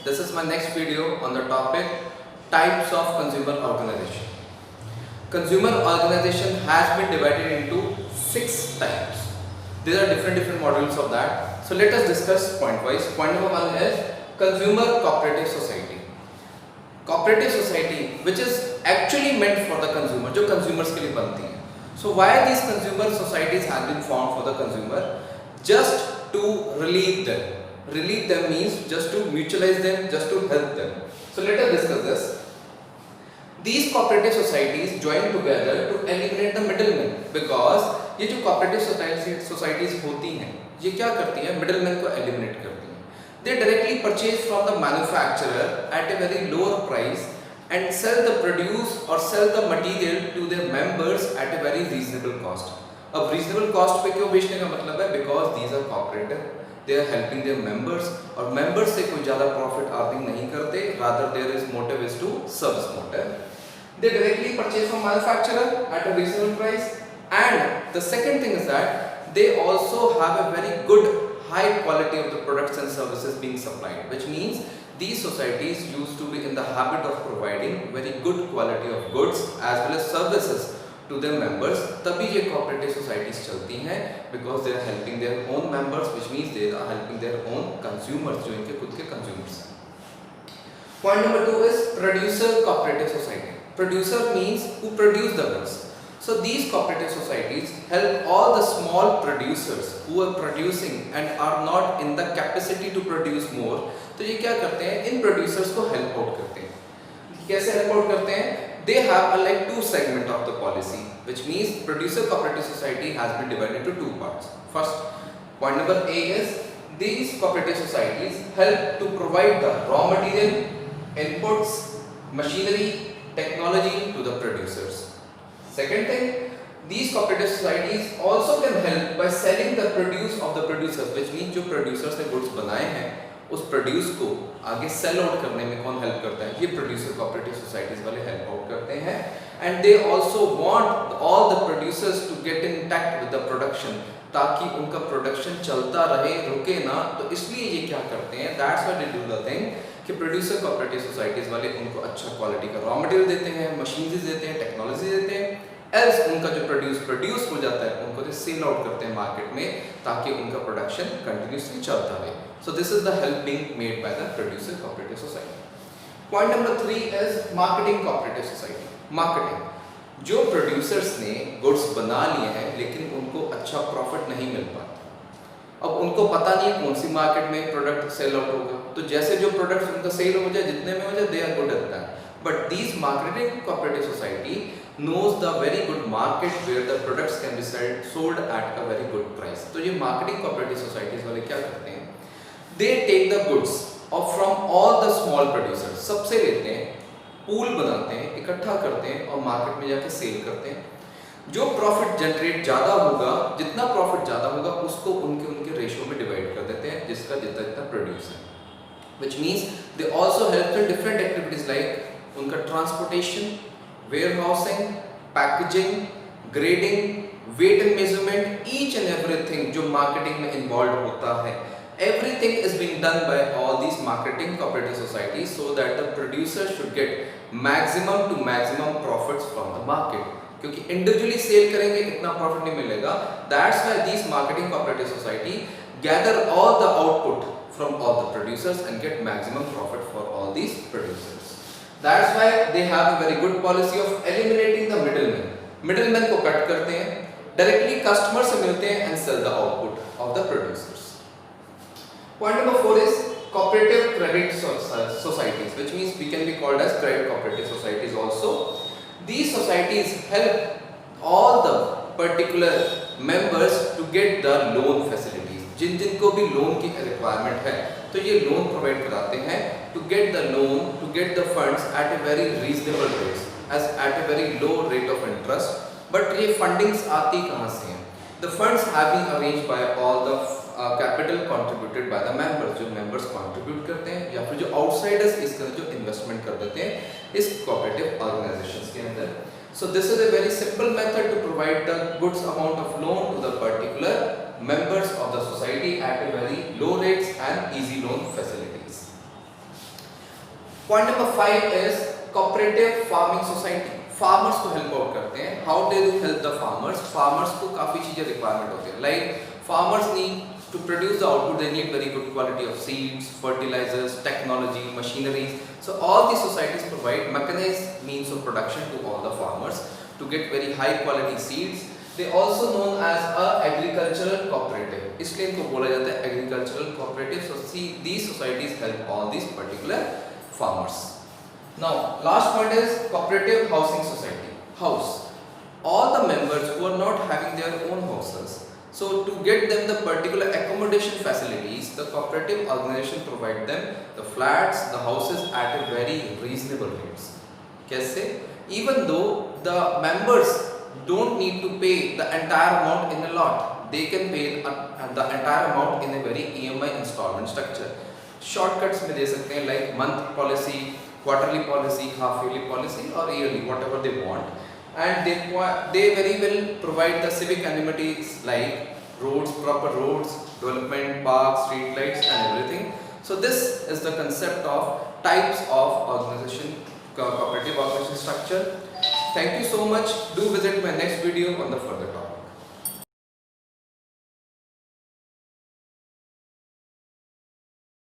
This is my next video on the topic types of consumer organization. Consumer organization has been divided into 6 types. There are different models of that. So let us discuss point wise. Point number 1 is consumer cooperative society. Cooperative society which is actually meant for the consumer, जो consumers के लिए बनती है. So why these consumer societies have been formed for the consumer? Just to relieve them. Relieve them means just to mutualize them, just to help them. So let us discuss this. These cooperative societies join together to eliminate the middlemen, because ये जो cooperative societies होती हैं, ये क्या करती हैं? Middlemen को eliminate करती हैं. They directly purchase from the manufacturer at a very lower price and sell the produce or sell the material to their members at a very reasonable cost. अब reasonable cost पे क्यों बेचने का मतलब है? Because these are cooperative. They are helping their members और members से कोई ज़्यादा profit earning नहीं करते. Rather their motive is to service motive. They directly purchase from manufacturer at a reasonable price, and the second thing is that they also have a very good high quality of the products and services being supplied, which means these societies used to be in the habit of providing very good quality of goods as well as services to their members. तभी ये cooperative societies चलती हैं, because they are helping their own members, which means they are helping their own consumers, जो इनके खुद के consumers हैं. Point number 2 is producer cooperative society. Producer means who produce the goods. So these cooperative societies help all the small producers who are producing and are not in the capacity to produce more. तो ये क्या करते हैं? इन producers को help out करते हैं. कैसे help out करते हैं? They have like two segment of the policy, which means producer cooperative society has been divided into two parts. First, point number A is these cooperative societies help to provide the raw material, inputs, machinery, technology to the producers. Second thing, these cooperative societies also can help by selling the produce of the producers, which means जो producers ने goods बनाए हैं, उस produce को आगे sell out करने में कौन help करता है? ये producer cooperative societies वाले help out करते हैं. And they also want all the producers to get in touch with the production, ताकि उनका production चलता रहे, रुके ना. तो इसलिए ये क्या करते हैं? That's why they do the thing कि प्रोड्यूसर कोऑपरेटिव सोसाइटीज वाले उनको अच्छा क्वालिटी का रॉ मटेरियल देते हैं, मशीनरीज देते हैं, टेक्नोलॉजी देते हैं. एल्स उनका जो प्रोड्यूस हो जाता है उनको तो सेल आउट करते हैं मार्केट में, ताकि उनका प्रोडक्शन कंटिन्यूसली चलता रहे. So this is the help being made by the producer cooperative society. Point number 3 is marketing cooperative society. Marketing, जो प्रोड्यूसर्स ने गुड्स बना लिए हैं लेकिन उनको अच्छा प्रॉफिट नहीं मिल पाता. अब उनको पता नहीं है कौन सी मार्केट में प्रोडक्ट सेल आउट होगा, तो जैसे जो प्रोडक्ट्स उनका सेल हो जाए, जितने में हो जाए, they are good at that. But these marketing cooperative society knows the very good market where the products can be sold at a very good price. तो ये marketing cooperative societies वाले क्या करते हैं? They take the goods from all the small producers. सबसे लेते हैं, pool बनाते हैं, इकट्ठा करते हैं और मार्केट में जाके सेल करते हैं. जो प्रॉफिट जनरेट ज़्यादा होगा, जितना प्रॉफिट ज़्यादा होगा, उसको उनके रेशियो में डिवाइड कर देते हैं, जिसका जितना प्रोड्यूस है. Which means they also help in different activities like उनका transportation, warehousing, packaging, grading, weight and measurement, each and everything जो marketing में involved होता है. Everything is being done by all these marketing cooperative societies so that the producer should get maximum to maximum profits from the market. क्योंकि individually sell करेंगे इतना profit नहीं मिलेगा. That's why this marketing cooperative society gather all the output from all the producers and get maximum profit for all these producers. That's why they have a very good policy of eliminating the middleman. Middleman को cut करते हैं, directly customer से मिलते हैं and sell the output of the producers. Point number 4 is cooperative credit societies, which means we can be called as credit cooperative societies also. These societies help all the particular members to get the loan facilities. जिनको भी loan की requirement है, तो ये loan provide कराते हैं to get the loan, to get the funds at a very reasonable rates, as at a very low rate of interest. But ये fundings आती कहाँ से हैं? The funds have been arranged by all the capital contributed by the members. जो members contribute करते हैं या फिर जो outsiders इस तरह जो investment कर देते हैं इस cooperative organizations के अंदर. So this is a very simple method to provide the goods amount of loan to the particular members of the society at a very low rates and easy loan facilities. Point number 5 is cooperative farming society. Farmers को help out करते हैं। How they do help the farmers? Farmers को काफ़ी चीज़ें requirement होती है, like farmers need to produce the output, they need very good quality of seeds, fertilizers, technology, machineries. So all these societies provide mechanized means of production to all the farmers to get very high quality seeds. They also known as a agricultural cooperative. इसलिए इनको बोला जाता है agricultural cooperative. So see, these societies help all these particular farmers. Now last point is cooperative housing society. House. All the members who are not having their own houses, so to get them the particular accommodation facilities, the cooperative organization provide them the flats, the houses at a very reasonable rates. Kaise? Even though the members don't need to pay the entire amount in a lot, they can pay the entire amount in a very EMI installment structure. Shortcuts में दे सकते हैं, like month policy, quarterly policy, half yearly policy or yearly, whatever they want. And they very well provide the civic amenities like roads, proper roads, development, parks, street lights and everything. So this is the concept of types of organization, cooperative organization structure. Thank you so much. Do visit my next video on the further topic.